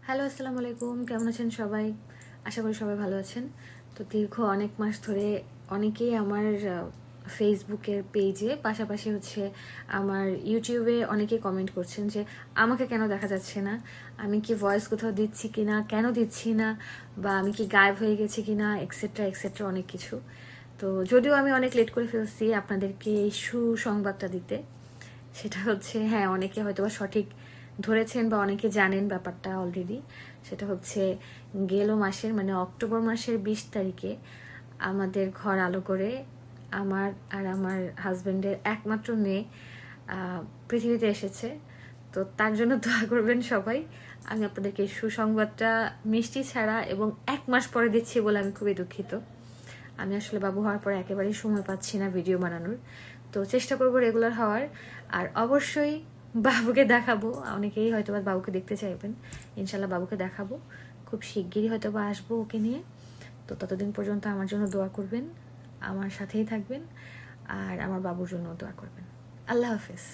Hello, আসসালামু আলাইকুম। কেমন আছেন সবাই? আশা করি সবাই ভালো আছেন। তো দীর্ঘ অনেক মাস ধরে অনেকেই আমার ফেসবুকের পেজে পাশাপাশি আমার ইউটিউবে অনেকেই কমেন্ট করছেন যে আমাকে কেন দেখা যাচ্ছে না, আমি কি ভয়েস কোথাও দিচ্ছি কিনা, কেন দিচ্ছি না, বা আমি কি গায়েব হয়ে গেছি কিনা, এক্সেট্রা এক্সেট্রা অনেক কিছু। তো যদিও আমি অনেক লেট করে ফেলছি আপনাদেরকে এই সুসংবাদটা দিতে, সেটা হ্যাঁ, অনেকে হয়তোবা সঠিক ধরেছেন বা অনেকে জানেন ব্যাপারটা অলরেডি। সেটা গেল মাসের মানে অক্টোবর মাসের 20 তারিখে আমাদের ঘর আলো করে আমার আর আমার হাজবেন্ডের একমাত্র মেয়ে পৃথিবীতে এসেছে। তো তার জন্য দোয়া করবেন সবাই। আমি আপনাদেরকে এই সুসংবাদটা মিষ্টি ছাড়া এবং 1 মাস পরে দিচ্ছি বলে আমি খুবই দুঃখিত। আমি আসলে বাবু হওয়ার পরে একেবারেই সময় পাচ্ছি না ভিডিও বানানোর। তো চেষ্টা করবো রেগুলার হওয়ার। আর অবশ্যই বাবুকে দেখাবো, অনেকেই হয়তো বা বাবুকে দেখতে চাইবেন। ইনশাল্লাহ বাবুকে দেখাবো, খুব শিগগিরই হয়তো বা আসবো ওকে নিয়ে। তো ততদিন পর্যন্ত আমার জন্য দোয়া করবেন, আমার সাথেই থাকবেন, আর আমার বাবুর জন্য দোয়া করবেন। আল্লাহ হাফেজ।